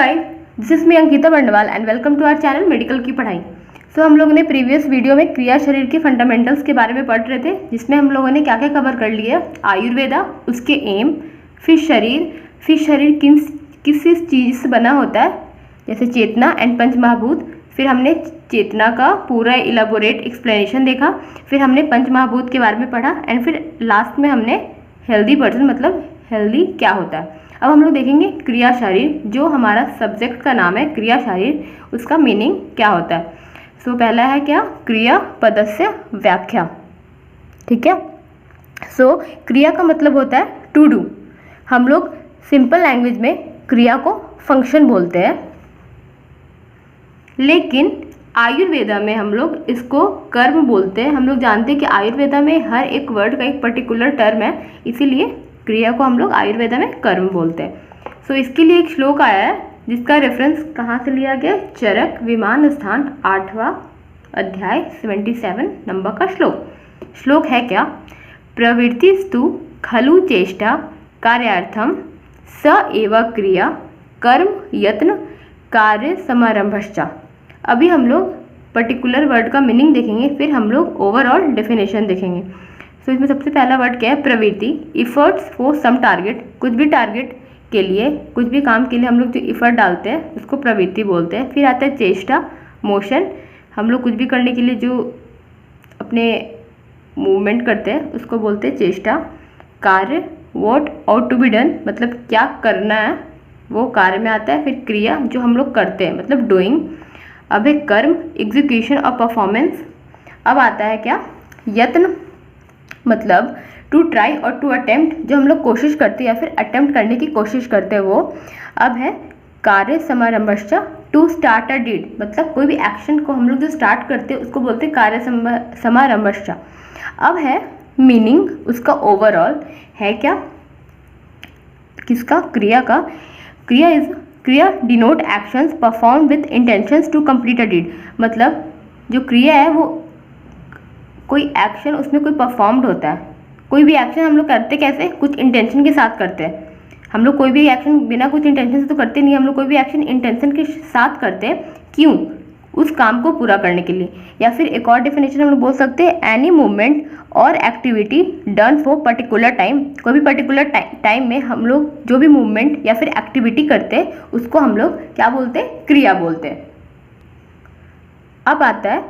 Guys, this is me Ankita Bandwal and welcome to our channel medical की पढ़ाई। हम लोगों ने प्रीवियस वीडियो में क्रिया शरीर के फंडामेंटल्स के बारे में पढ़ रहे थे, जिसमें हम लोगों ने क्या क्या कवर कर लिया। आयुर्वेदा, उसके एम, फिर शरीर किस चीज़ से बना होता है, जैसे चेतना एंड पंचमहाभूत। फिर हमने चेतना का पूरा इलाबोरेट एक्सप्लेनेशन देखा। फिर हमने पंचमहाभूत के बारे में पढ़ा एंड फिर लास्ट में हमने हेल्दी पर्सन मतलब हेल्दी क्या होता है। अब हम लोग देखेंगे क्रिया शरीर, जो हमारा सब्जेक्ट का नाम है क्रिया शरीर, उसका मीनिंग क्या होता है। पहला है क्या, क्रिया पदस्य व्याख्या। ठीक है। क्रिया का मतलब होता है टू डू। हम लोग सिंपल लैंग्वेज में क्रिया को फंक्शन बोलते हैं, लेकिन आयुर्वेदा में हम लोग इसको कर्म बोलते हैं। हम लोग जानते हैं कि आयुर्वेदा में हर एक वर्ड का एक पर्टिकुलर टर्म है, इसीलिए क्रिया को हम लोग आयुर्वेदा में कर्म बोलते हैं। इसके लिए एक श्लोक आया है, जिसका रेफरेंस कहाँ से लिया गया, चरक विमान स्थान 8वां अध्याय 77 नंबर का श्लोक है क्या, प्रवृत्तिस्तु खलु चेष्टा कार्यार्थम स एव क्रिया कर्म यत्न कार्य समारंभश्च। अभी हम लोग पर्टिकुलर वर्ड का मीनिंग देखेंगे, फिर हम लोग ओवरऑल डेफिनेशन देखेंगे। इसमें सबसे पहला वर्ड क्या है, प्रवृत्ति, इफर्ट्स फॉर सम टारगेट। कुछ भी टारगेट के लिए, कुछ भी काम के लिए हम लोग जो इफर्ट डालते हैं उसको प्रवृत्ति बोलते हैं। फिर आता है चेष्टा, मोशन। हम लोग कुछ भी करने के लिए जो अपने मूवमेंट करते हैं उसको बोलते हैं चेष्टा। कार्य, व्हाट और टू बी डन, मतलब क्या करना है वो कार्य में आता है। फिर क्रिया, जो हम लोग करते हैं मतलब डूइंग। अब है कर्म, एग्जीक्यूशन और परफॉर्मेंस। अब आता है क्या, यत्न, मतलब टू ट्राई और टू अटेम्प्ट, जो हम लोग कोशिश करते हैं या फिर अटेम्प्ट करने की कोशिश करते हैं वो। अब है कार्य समारंभश्च, टू स्टार्ट अ डीड, मतलब कोई भी एक्शन को हम लोग जो स्टार्ट करते हैं उसको बोलते हैं कार्य समारंभश्च। अब है मीनिंग, उसका ओवरऑल है क्या, किसका, क्रिया का। क्रिया denote actions perform with intentions to complete a deed, मतलब जो क्रिया है वो कोई एक्शन, उसमें कोई परफॉर्म्ड होता है। कोई भी एक्शन हम लोग करते कैसे, कुछ इंटेंशन के साथ करते हैं। हम लोग कोई भी एक्शन बिना कुछ इंटेंशन से तो करते नहीं, हम लोग कोई भी एक्शन इंटेंशन के साथ करते हैं। क्यों, उस काम को पूरा करने के लिए। या फिर एक और डेफिनेशन हम लोग बोल सकते हैं, एनी मूवमेंट और activity done for particular time. कोई भी पर्टिकुलर टाइम में हम लोग जो भी मूवमेंट या फिर एक्टिविटी करते हैं उसको हम लोग क्या बोलते हैं, क्रिया बोलते हैं। अब आता है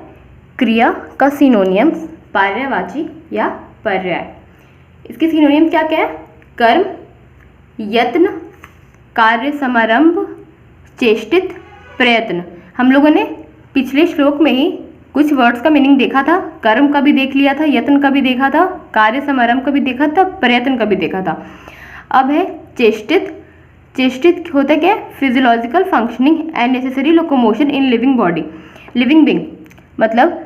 क्रिया का सिनोनियम्स, पर्यायवाची या पर्याय। इसके सिनोनियम क्या क्या है, कर्म, यत्न, कार्य समारंभ, चेष्टित, प्रयत्न। हम लोगों ने पिछले श्लोक में ही कुछ वर्ड्स का मीनिंग देखा था, कर्म का भी देख लिया था, यत्न का भी देखा था, कार्य समारंभ का भी देखा था, प्रयत्न का भी देखा था। अब है चेष्टित होता क्या है, physiological functioning and necessary locomotion in living body, living being, मतलब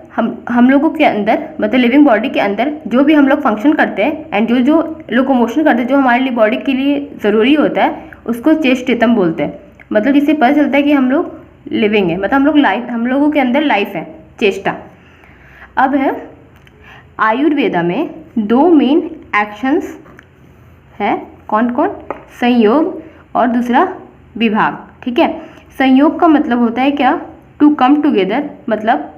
हम लोगों के अंदर, मतलब लिविंग बॉडी के अंदर जो भी हम लोग फंक्शन करते हैं एंड जो लोकोमोशन करते हैं, जो हमारे लिए बॉडी के लिए ज़रूरी होता है, उसको चेष्टितम बोलते हैं। मतलब जिससे पता चलता है कि हम लोग लिविंग है, मतलब हम लोगों के अंदर लाइफ है, चेष्टा। अब है आयुर्वेदा में दो मेन एक्शंस है, कौन कौन, संयोग और दूसरा विभाग। ठीक है। संयोग का मतलब होता है क्या, टू कम टुगेदर, मतलब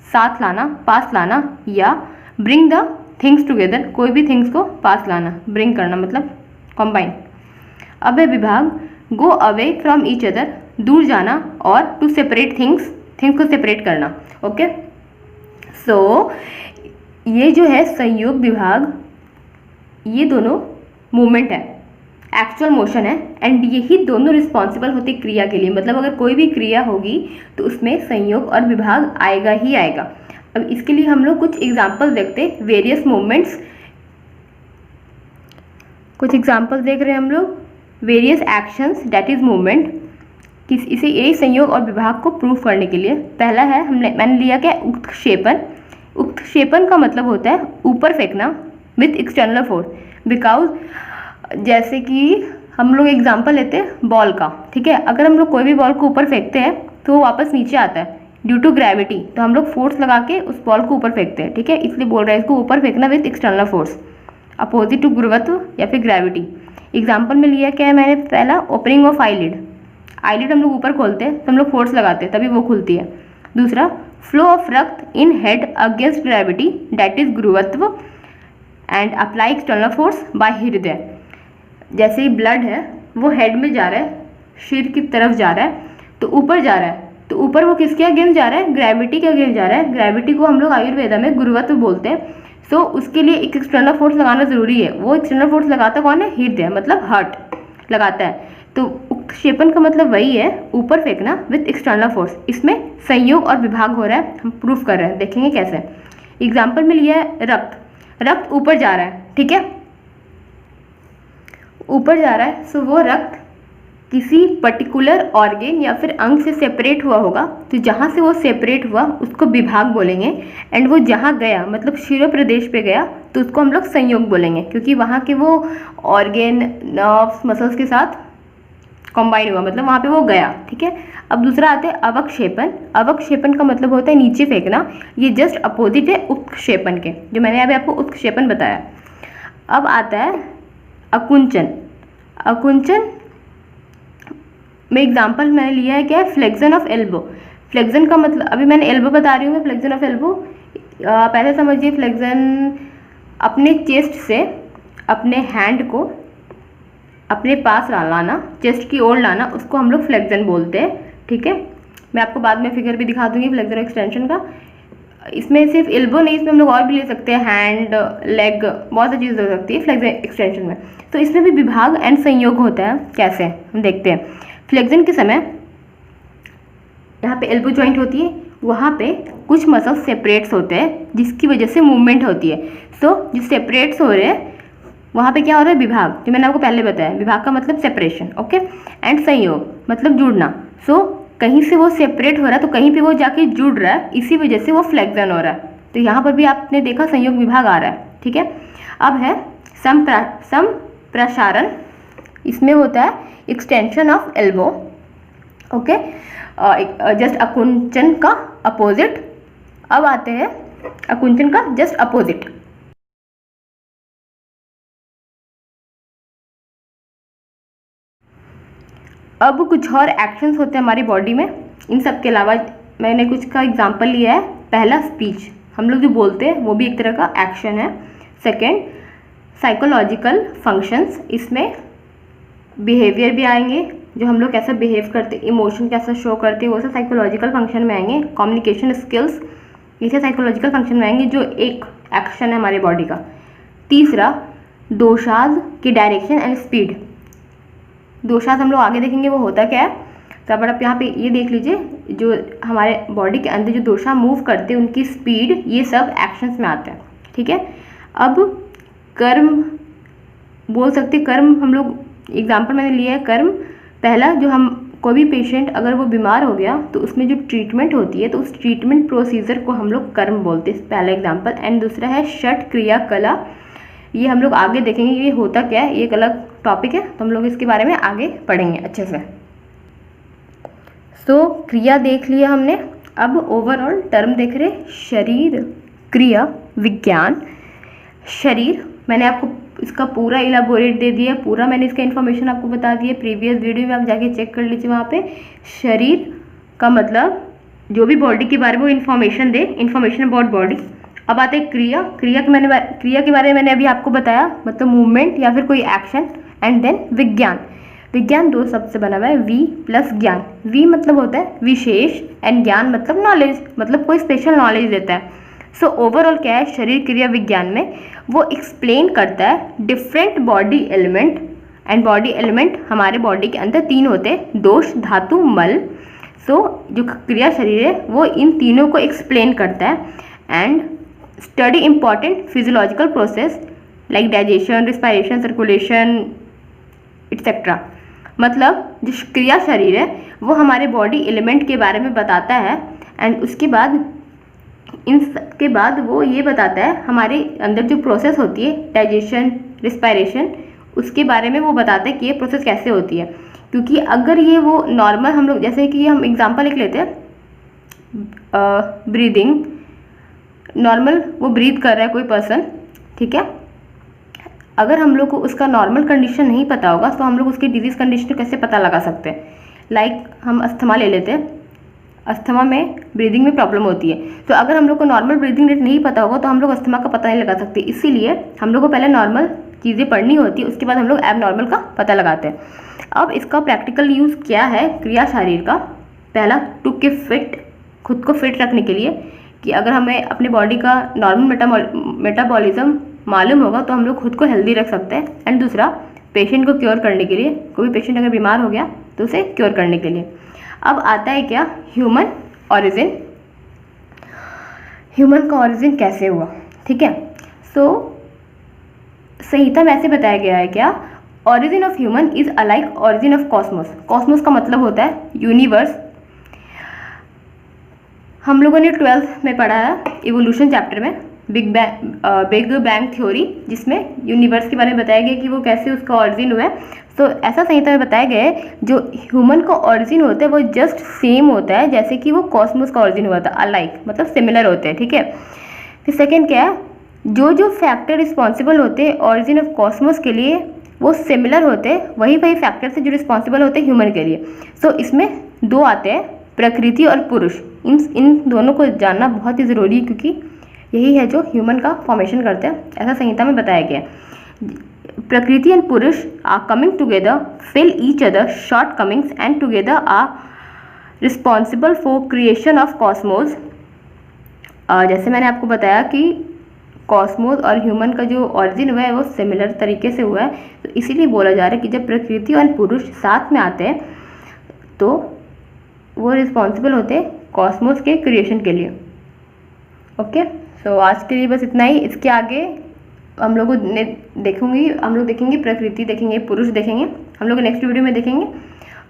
साथ लाना, पास लाना, या ब्रिंग द थिंग्स टुगेदर, कोई भी थिंग्स को पास लाना, ब्रिंग करना मतलब कॉम्बाइन। अब है विभाग, go away from each other, दूर जाना, और टू सेपरेट थिंग्स को सेपरेट करना। ओके। ये जो है संयोग विभाग, ये दोनों मूवमेंट है, एक्चुअल मोशन है, एंड यही दोनों रिस्पॉन्सिबल होते क्रिया के लिए। मतलब अगर कोई भी क्रिया होगी तो उसमें संयोग और विभाग आएगा ही आएगा। अब इसके लिए हम लोग कुछ एग्जाम्पल्स देखते हैं, वेरियस मूवमेंट्स, कुछ एग्जाम्पल्स देख रहे हैं हम लोग, various actions that is movement, इसे यही संयोग और विभाग को प्रूव करने के लिए। पहला है मैंने लिया क्या, उत्क्षेपण। उत्क्षेपण का मतलब होता है ऊपर फेंकना विथ एक्सटर्नल फोर्स, बिकॉज जैसे कि हम लोग एग्जांपल लेते हैं बॉल का। ठीक है। अगर हम लोग कोई भी बॉल को ऊपर फेंकते हैं तो वो वापस नीचे आता है ड्यू टू ग्रेविटी, तो हम लोग फोर्स लगा के उस बॉल को ऊपर फेंकते हैं। ठीक है, इसलिए बोल रहे हैं इसको ऊपर फेंकना with external force, opposite to गुरुत्व या फिर ग्रेविटी। एग्जाम्पल में लिया क्या है मैंने, पहला ओपनिंग ऑफ आईलिड। आईलिड हम लोग ऊपर खोलते हैं तो हम लोग फोर्स लगाते हैं तभी वो खुलती है। दूसरा, फ्लो ऑफ रक्त in head against gravity that is गुरुत्व and apply external force by हृदय। जैसे ही ब्लड है वो हेड में जा रहा है, सिर की तरफ जा रहा है, तो ऊपर जा रहा है, तो ऊपर वो किसके अगेंस्ट जा रहा है? ग्रेविटी के अगेंस्ट जा रहा है। ग्रेविटी को हम लोग आयुर्वेदा में गुरुत्व बोलते हैं। सो उसके लिए एक एक्सटर्नल फोर्स लगाना जरूरी है। वो एक्सटर्नल फोर्स लगाता कौन है? हृदय, मतलब हार्ट लगाता है। तो उत्क्षेपण का मतलब वही है, ऊपर फेंकना विथ एक्सटर्नल फोर्स। इसमें संयोग और विभाग हो रहा है, हम प्रूफ कर रहे हैं, देखेंगे कैसे। एग्जाम्पल में लिया है रक्त ऊपर जा रहा है, ठीक है, ऊपर जा रहा है। सो वो रक्त किसी पर्टिकुलर ऑर्गेन या फिर अंग से सेपरेट हुआ होगा, तो जहाँ से वो सेपरेट हुआ उसको विभाग बोलेंगे। एंड वो जहाँ गया मतलब शिरो प्रदेश पे गया तो उसको हम लोग संयोग बोलेंगे, क्योंकि वहाँ के वो ऑर्गेन, नर्व्स, मसल्स के साथ कॉम्बाइन हुआ, मतलब वहाँ पे वो गया, ठीक है। अब दूसरा आता है अवक्षेपण। अवक्षेपण का मतलब होता है नीचे फेंकना। ये जस्ट अपोजिट है उत्क्षेपण के, जो मैंने अभी आपको उत्क्षेपण बताया। अब आता है अकुंचन। अकुंचन में एग्जाम्पल मैंने लिया है क्या है? Flexion of elbow. फ्लेक्शन का मतलब, अभी मैंने एल्बो बता रही हूँ मैं, फ्लेक्शन ऑफ एल्बो आप ऐसे समझिए, फ्लेक्शन अपने चेस्ट से अपने हैंड को अपने पास लाना, चेस्ट की ओर लाना, उसको हम लोग फ्लेक्शन बोलते हैं, ठीक है। मैं आपको बाद में फिगर भी दिखा दूंगी फ्लेक्शन एक्सटेंशन का। इसमें सिर्फ एल्बो नहीं, इसमें हम लोग और भी ले सकते हैं, हैंड, लेग, बहुत सी चीज़ हो सकती है फ्लेक्शन एक्सटेंशन में। तो इसमें भी विभाग एंड संयोग होता है। कैसे, हम देखते हैं। फ्लेक्शन के समय यहाँ पे एल्बो जॉइंट होती है, वहाँ पे कुछ मसल्स सेपरेट्स होते हैं जिसकी वजह से मूवमेंट होती है। सो जो सेपरेट्स हो रहे हैं वहाँ पे क्या हो रहा है? विभाग, जो मैंने आपको पहले बताया। विभाग का मतलब सेपरेशन, ओके। एंड संयोग मतलब जुड़ना। सो कहीं से वो सेपरेट हो रहा है तो कहीं पे वो जाके जुड़ रहा है, इसी वजह से वो फ्लेक्शन हो रहा है। तो यहाँ पर भी आपने देखा संयोग विभाग आ रहा है, ठीक है। अब है संप्रसारण। इसमें होता है extension of elbow, okay, just अकुंचन का अपोजिट। अब आते हैं अकुंचन का जस्ट अपोजिट। अब कुछ और एक्शंस होते हैं हमारी बॉडी में। इन सब के अलावा मैंने कुछ का एग्जांपल लिया है। पहला, स्पीच, हम लोग जो बोलते हैं वो भी एक तरह का एक्शन है। सेकंड, साइकोलॉजिकल फंक्शंस, इसमें बिहेवियर भी आएंगे, जो हम लोग कैसा बिहेव करते, इमोशन कैसा शो करते हैं, वो सब साइकोलॉजिकल फंक्शन में आएंगे। कम्युनिकेशन स्किल्स, ये सब साइकोलॉजिकल फंक्शन में आएंगे, जो एक एक्शन है हमारी बॉडी का। तीसरा, दोषाज की डायरेक्शन एंड स्पीड। दोषाज हम लोग आगे देखेंगे वो होता क्या है। तो अब आप यहाँ पे ये देख लीजिए, जो हमारे बॉडी के अंदर जो दोषा मूव करते हैं उनकी स्पीड, ये सब एक्शंस में आते हैं, ठीक है। अब कर्म बोल सकते, कर्म हम लोग एग्जाम्पल मैंने लिया है कर्म। पहला, जो हम कोई भी पेशेंट अगर वो बीमार हो गया तो उसमें जो ट्रीटमेंट होती है तो उस ट्रीटमेंट प्रोसीजर को हम लोग कर्म बोलते हैं, पहला एग्जाम्पल। एंड दूसरा है षट क्रिया कला। ये हम लोग आगे देखेंगे ये होता क्या है, ये एक अलग टॉपिक है, तो हम लोग इसके बारे में आगे पढ़ेंगे अच्छे से। सो क्रिया देख लिया हमने। अब ओवरऑल टर्म देख रहे, शरीर, क्रिया, विज्ञान। शरीर मैंने आपको इसका पूरा इलाबोरेट दे दिया, पूरा मैंने इसका इन्फॉर्मेशन आपको बता दिया प्रीवियस वीडियो में, आप जाके चेक कर लीजिए वहाँ पे। शरीर का मतलब जो भी बॉडी के बारे में वो information they, information about body. अब आते हैं क्रिया। क्रिया के बारे में मैंने अभी आपको बताया, मतलब मूवमेंट या फिर कोई एक्शन। एंड देन विज्ञान। विज्ञान दो शब्द से बना हुआ है, वी प्लस ज्ञान। वी मतलब होता है विशेष, एंड ज्ञान मतलब नॉलेज, मतलब कोई स्पेशल नॉलेज देता है। सो ओवरऑल क्या है, शरीर क्रिया विज्ञान में वो एक्सप्लेन करता है different body element. And body element हमारे बॉडी के अंदर तीन होते हैं, दोष, धातु, मल। सो जो क्रिया शरीर है वो इन तीनों को एक्सप्लेन करता है। And study important physiological process like digestion, respiration, circulation etcetera. मतलब जो क्रिया शरीर है वो हमारे बॉडी एलिमेंट के बारे में बताता है। एंड उसके बाद इन सब के बाद वो ये बताता है हमारे अंदर जो प्रोसेस होती है, डाइजेशन, रिस्पायरेशन, उसके बारे में वो बताता है कि ये प्रोसेस कैसे होती है। क्योंकि अगर ये वो नॉर्मल हम लोग, जैसे कि हम एग्जांपल एक लेते हैं, ब्रीदिंग, नॉर्मल वो ब्रीथ कर रहा है कोई पर्सन, ठीक है। अगर हम लोग को उसका नॉर्मल कंडीशन नहीं पता होगा तो हम लोग उसकी डिजीज़ कंडीशन कैसे पता लगा सकते हैं। लाइक हम अस्थमा ले लेते हैं, अस्थमा में ब्रीदिंग में प्रॉब्लम होती है, तो अगर हम लोग को नॉर्मल ब्रीदिंग रेट नहीं पता होगा तो हम लोग अस्थमा का पता नहीं लगा सकते। इसीलिए हम लोग को पहले नॉर्मल चीज़ें पढ़नी होती है, उसके बाद हम लोग एब नॉर्मल का पता लगाते हैं। अब इसका प्रैक्टिकल यूज़ क्या है क्रिया शारीर का? पहला, टू कीप फिट, खुद को फिट रखने के लिए, कि अगर हमें अपने बॉडी का नॉर्मल मेटाबॉलिज्म मालूम होगा तो हम लोग खुद को हेल्दी रख सकते हैं। एंड दूसरा, पेशेंट को क्योर करने के लिए, कोई पेशेंट अगर बीमार हो गया तो उसे क्योर करने के लिए। अब आता है क्या, ह्यूमन ऑरिजिन। ह्यूमन का ऑरिजिन कैसे हुआ? ठीक है, सो संहिता में ऐसे बताया गया है क्या, origin of human is alike origin of Cosmos. Cosmos का मतलब होता है यूनिवर्स। हम लोगों ने 12th में पढ़ा है इवोल्यूशन चैप्टर में बिग बैंग थ्योरी, जिसमें यूनिवर्स के बारे में बताया गया कि वो कैसे उसका ऑरिजिन हुआ है। तो ऐसा संहिता में बताया गया है जो ह्यूमन का ऑरिजिन होता है वो जस्ट सेम होता है जैसे कि वो कॉस्मोस का ऑरिजिन हुआ था, अलाइक मतलब सिमिलर होते हैं। ठीक है, फिर सेकेंड क्या है, जो जो फैक्टर रिस्पॉन्सिबल होते हैं ऑरिजिन ऑफ कॉस्मोस के लिए वो सिमिलर होते हैं, वही फैक्टर से जो रिस्पॉन्सिबल होते हैं ह्यूमन के लिए। सो इसमें दो आते हैं, प्रकृति और पुरुष। इन दोनों को जानना बहुत ही ज़रूरी है क्योंकि यही है जो ह्यूमन का फॉर्मेशन करते हैं, ऐसा संहिता में बताया गया है। Prakriti and Purusha are coming together, fill each other shortcomings and together are responsible for creation of cosmos. जैसे मैंने आपको बताया कि कॉस्मोस और ह्यूमन का जो ऑरिजिन हुआ है वो सिमिलर तरीके से हुआ है, तो इसीलिए बोला जा रहा है कि जब प्रकृति और पुरुष साथ में आते हैं तो वो रिस्पॉन्सिबल होते हैं कॉस्मोस के क्रिएशन के लिए। ओके, सो आज के लिए बस इतना ही। इसके आगे हम लोग देखेंगे प्रकृति, देखेंगे पुरुष, देखेंगे हम लोग नेक्स्ट वीडियो में देखेंगे।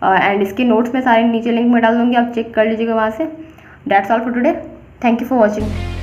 एंड इसके नोट्स में सारे नीचे लिंक में डाल दूँगी, आप चेक कर लीजिएगा वहाँ से। That's all for today, thank you for watching.